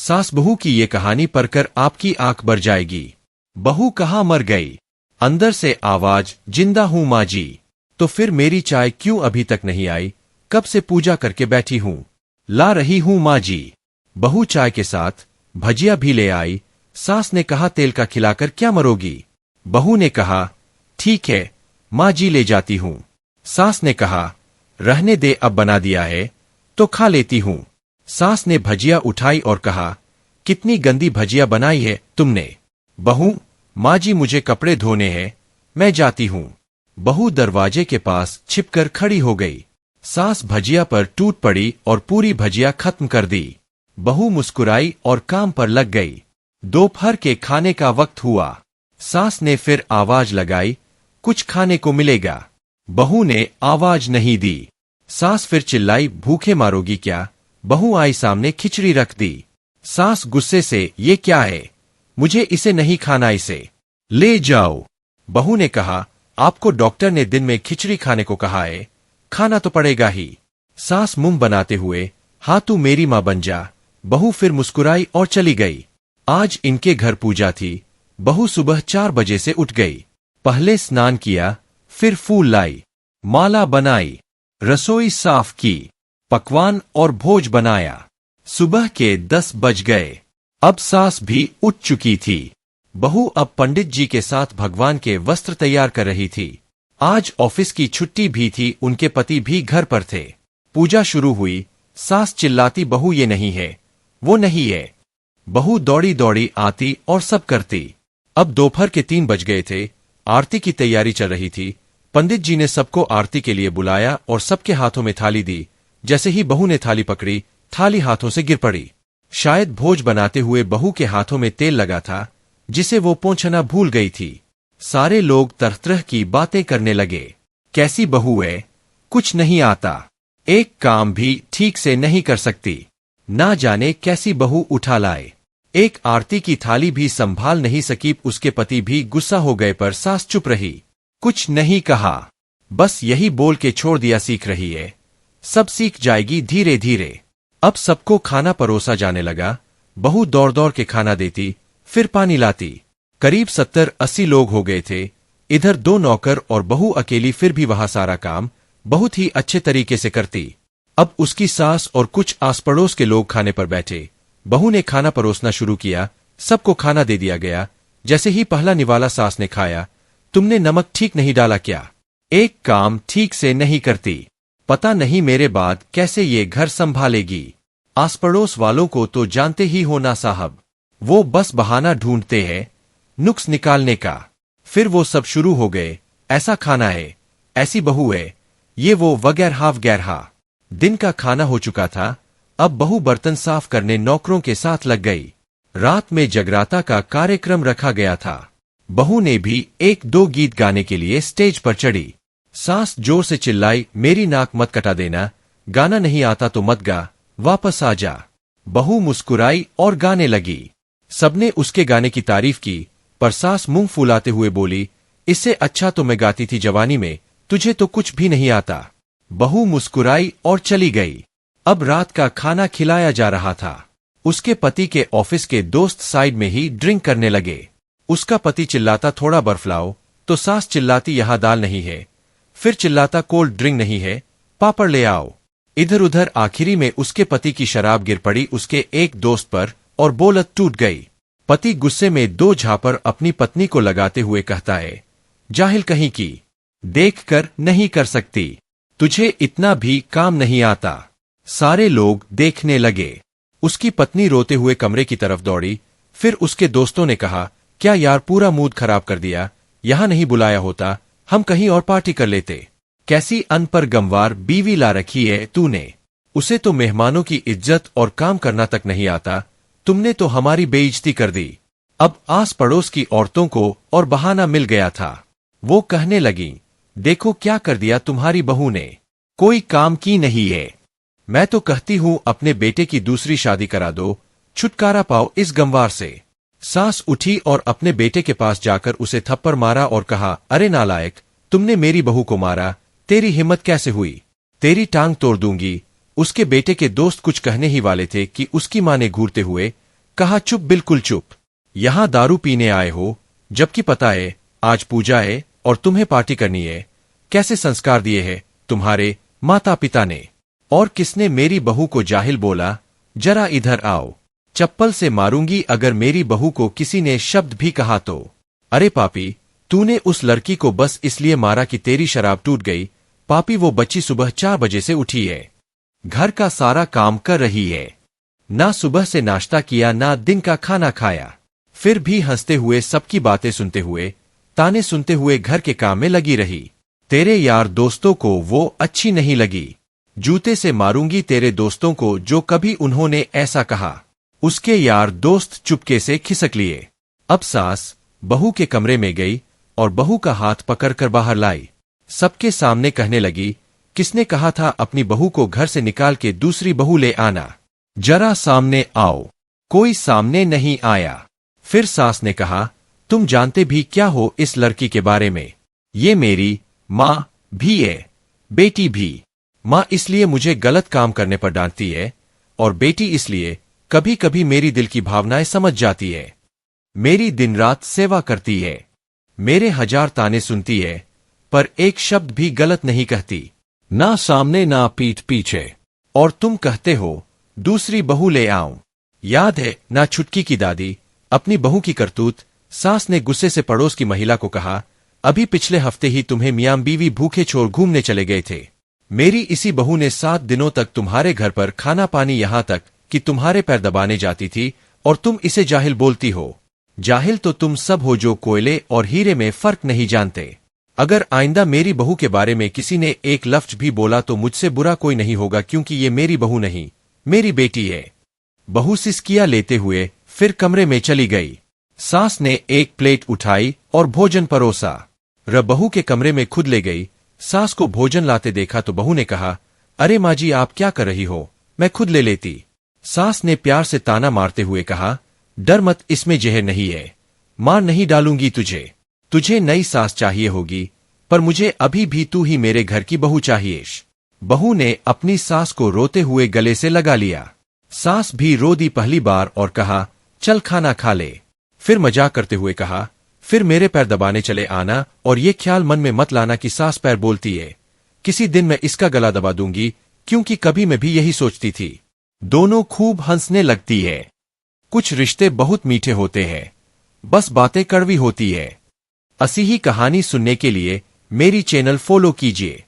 सास बहू की ये कहानी पढ़कर आपकी आंख भर जाएगी। बहू कहाँ मर गई? अंदर से आवाज, जिंदा हूं माँ जी। तो फिर मेरी चाय क्यों अभी तक नहीं आई? कब से पूजा करके बैठी हूं, ला रही हूं माँ जी। बहू चाय के साथ भजिया भी ले आई। सास ने कहा, तेल का खिलाकर क्या मरोगी? बहू ने कहा, ठीक है माँ जी, ले जाती हूं। सास ने कहा, रहने दे, अब बना दिया है तो खा लेती हूं। सास ने भजिया उठाई और कहा, कितनी गंदी भजिया बनाई है तुमने। बहू, माँ जी मुझे कपड़े धोने हैं, मैं जाती हूं। बहू दरवाजे के पास छिपकर खड़ी हो गई। सास भजिया पर टूट पड़ी और पूरी भजिया खत्म कर दी। बहू मुस्कुराई और काम पर लग गई। दोपहर के खाने का वक्त हुआ। सास ने फिर आवाज लगाई, कुछ खाने को मिलेगा? बहू ने आवाज नहीं दी। सास फिर चिल्लाई, भूखे मारोगी क्या? बहू आई सामने, खिचड़ी रख दी। सास गुस्से से, ये क्या है? मुझे इसे नहीं खाना, इसे ले जाओ। बहू ने कहा, आपको डॉक्टर ने दिन में खिचड़ी खाने को कहा है, खाना तो पड़ेगा ही। सास मुंह बनाते हुए, हाँ तू मेरी मां बन जा। बहू फिर मुस्कुराई और चली गई। आज इनके घर पूजा थी। बहू सुबह 4 बजे से उठ गई। पहले स्नान किया, फिर फूल लाई, माला बनाई, रसोई साफ की, पकवान और भोज बनाया। सुबह के 10 बज गए। अब सास भी उठ चुकी थी। बहू अब पंडित जी के साथ भगवान के वस्त्र तैयार कर रही थी। आज ऑफिस की छुट्टी भी थी, उनके पति भी घर पर थे। पूजा शुरू हुई। सास चिल्लाती, बहू ये नहीं है, वो नहीं है। बहू दौड़ी दौड़ी आती और सब करती। अब दोपहर के 3 बज गए थे। आरती की तैयारी चल रही थी। पंडित जी ने सबको आरती के लिए बुलाया और सबके हाथों में थाली दी। जैसे ही बहू ने थाली पकड़ी, थाली हाथों से गिर पड़ी। शायद भोज बनाते हुए बहू के हाथों में तेल लगा था, जिसे वो पोंछना भूल गई थी। सारे लोग तरह तरह की बातें करने लगे। कैसी बहू है, कुछ नहीं आता, एक काम भी ठीक से नहीं कर सकती, ना जाने कैसी बहू उठा लाए। एक आरती की थाली भी संभाल नहीं सकी। उसके पति भी गुस्सा हो गए, पर सास चुप रही, कुछ नहीं कहा। बस यही बोल के छोड़ दिया, सीख रही है, सब सीख जाएगी धीरे धीरे। अब सबको खाना परोसा जाने लगा। बहू दौड़ दौड़ के खाना देती, फिर पानी लाती। करीब 70-80 लोग हो गए थे। इधर 2 नौकर और बहू अकेली, फिर भी वहां सारा काम बहुत ही अच्छे तरीके से करती। अब उसकी सास और कुछ आस पड़ोस के लोग खाने पर बैठे। बहू ने खाना परोसना शुरू किया। सबको खाना दे दिया गया। जैसे ही पहला निवाला सास ने खाया, तुमने नमक ठीक नहीं डाला क्या? एक काम ठीक से नहीं करती, पता नहीं मेरे बाद कैसे ये घर संभालेगी। आस पड़ोस वालों को तो जानते ही हो ना साहब, वो बस बहाना ढूंढते हैं नुक्स निकालने का। फिर वो सब शुरू हो गए, ऐसा खाना है, ऐसी बहू है, ये वो वगैरह वगैरह। दिन का खाना हो चुका था। अब बहू बर्तन साफ करने नौकरों के साथ लग गई। रात में जगराता का कार्यक्रम रखा गया था। बहू ने भी 1-2 गीत गाने के लिए स्टेज पर चढ़ी। सास जोर से चिल्लाई, मेरी नाक मत कटा देना, गाना नहीं आता तो मत गा, वापस आ जा। बहू मुस्कुराई और गाने लगी। सबने उसके गाने की तारीफ की, पर सास मुंह फुलाते हुए बोली, इससे अच्छा तो मैं गाती थी जवानी में, तुझे तो कुछ भी नहीं आता। बहू मुस्कुराई और चली गई। अब रात का खाना खिलाया जा रहा था। उसके पति के ऑफिस के दोस्त साइड में ही ड्रिंक करने लगे। उसका पति चिल्लाता, थोड़ा बर्फ लाओ, तो सास चिल्लाती, यहां दाल नहीं है। फिर चिल्लाता, कोल्ड ड्रिंक नहीं है, पापड़ ले आओ। इधर उधर आखिरी में उसके पति की शराब गिर पड़ी उसके एक दोस्त पर और बोलत टूट गई। पति गुस्से में 2 झापड़ अपनी पत्नी को लगाते हुए कहता है, जाहिल कहीं की, देख कर नहीं कर सकती, तुझे इतना भी काम नहीं आता। सारे लोग देखने लगे। उसकी पत्नी रोते हुए कमरे की तरफ दौड़ी। फिर उसके दोस्तों ने कहा, क्या यार, पूरा मूड खराब कर दिया, यहां नहीं बुलाया होता, हम कहीं और पार्टी कर लेते। कैसी अनपढ़ गंवार बीवी ला रखी है तूने, उसे तो मेहमानों की इज्जत और काम करना तक नहीं आता, तुमने तो हमारी बेइज्जती कर दी। अब आस पड़ोस की औरतों को और बहाना मिल गया था। वो कहने लगी, देखो क्या कर दिया तुम्हारी बहू ने, कोई काम की नहीं है। मैं तो कहती हूं अपने बेटे की दूसरी शादी करा दो, छुटकारा पाओ इस गंवार से। सास उठी और अपने बेटे के पास जाकर उसे थप्पड़ मारा और कहा, अरे नालायक, तुमने मेरी बहू को मारा, तेरी हिम्मत कैसे हुई, तेरी टांग तोड़ दूंगी। उसके बेटे के दोस्त कुछ कहने ही वाले थे कि उसकी मां ने घूरते हुए कहा, चुप, बिल्कुल चुप। यहाँ दारू पीने आए हो, जबकि पता है आज पूजा है और तुम्हें पार्टी करनी है। कैसे संस्कार दिए हैं तुम्हारे माता पिता ने? और किसने मेरी बहू को जाहिल बोला? जरा इधर आओ, चप्पल से मारूंगी अगर मेरी बहू को किसी ने शब्द भी कहा तो। अरे पापी, तूने उस लड़की को बस इसलिए मारा कि तेरी शराब टूट गई। पापी, वो बच्ची सुबह 4 बजे से उठी है, घर का सारा काम कर रही है, ना सुबह से नाश्ता किया ना दिन का खाना खाया, फिर भी हंसते हुए सबकी बातें सुनते हुए ताने सुनते हुए घर के काम में लगी रही। तेरे यार दोस्तों को वो अच्छी नहीं लगी। जूते से मारूंगी तेरे दोस्तों को जो कभी उन्होंने ऐसा कहा। उसके यार दोस्त चुपके से खिसक लिए। अब सास बहू के कमरे में गई और बहू का हाथ पकड़कर बाहर लाई। सबके सामने कहने लगी, किसने कहा था अपनी बहू को घर से निकाल के दूसरी बहू ले आना? जरा सामने आओ। कोई सामने नहीं आया। फिर सास ने कहा, तुम जानते भी क्या हो इस लड़की के बारे में? ये मेरी माँ भी है, बेटी भी। माँ इसलिए मुझे गलत काम करने पर डांटती है और बेटी इसलिए कभी कभी मेरी दिल की भावनाएं समझ जाती है। मेरी दिन रात सेवा करती है, मेरे 1000 ताने सुनती है, पर एक शब्द भी गलत नहीं कहती, ना सामने ना पीठ पीछे। और तुम कहते हो दूसरी बहू ले आऊं। याद है ना छुटकी की दादी, अपनी बहू की करतूत? सास ने गुस्से से पड़ोस की महिला को कहा, अभी पिछले हफ्ते ही तुम्हें मियां बीवी भूखे छोड़ घूमने चले गए थे। मेरी इसी बहू ने 7 दिनों तक तुम्हारे घर पर खाना पानी, यहां तक कि तुम्हारे पैर दबाने जाती थी, और तुम इसे जाहिल बोलती हो। जाहिल तो तुम सब हो जो कोयले और हीरे में फर्क नहीं जानते। अगर आइंदा मेरी बहू के बारे में किसी ने एक लफ्ज भी बोला तो मुझसे बुरा कोई नहीं होगा, क्योंकि ये मेरी बहू नहीं, मेरी बेटी है। बहू सिसकियां लेते हुए फिर कमरे में चली गई। सास ने एक प्लेट उठाई और भोजन परोसा। बहू के कमरे में खुद ले गई। सास को भोजन लाते देखा तो बहू ने कहा, अरे माँ जी, आप क्या कर रही हो, मैं खुद ले लेती। सास ने प्यार से ताना मारते हुए कहा, डर मत, इसमें जहर नहीं है, मार नहीं डालूंगी तुझे। तुझे नई सास चाहिए होगी, पर मुझे अभी भी तू ही मेरे घर की बहू चाहिए। बहू ने अपनी सास को रोते हुए गले से लगा लिया। सास भी रो दी पहली बार और कहा, चल खाना खा ले। फिर मजाक करते हुए कहा, फिर मेरे पैर दबाने चले आना, और ये ख्याल मन में मत लाना कि सास पैर बोलती है, किसी दिन मैं इसका गला दबा दूंगी, क्योंकि कभी मैं भी यही सोचती थी। दोनों खूब हंसने लगती है। कुछ रिश्ते बहुत मीठे होते हैं, बस बातें कड़वी होती है। ऐसी ही कहानी सुनने के लिए मेरी चैनल फॉलो कीजिए।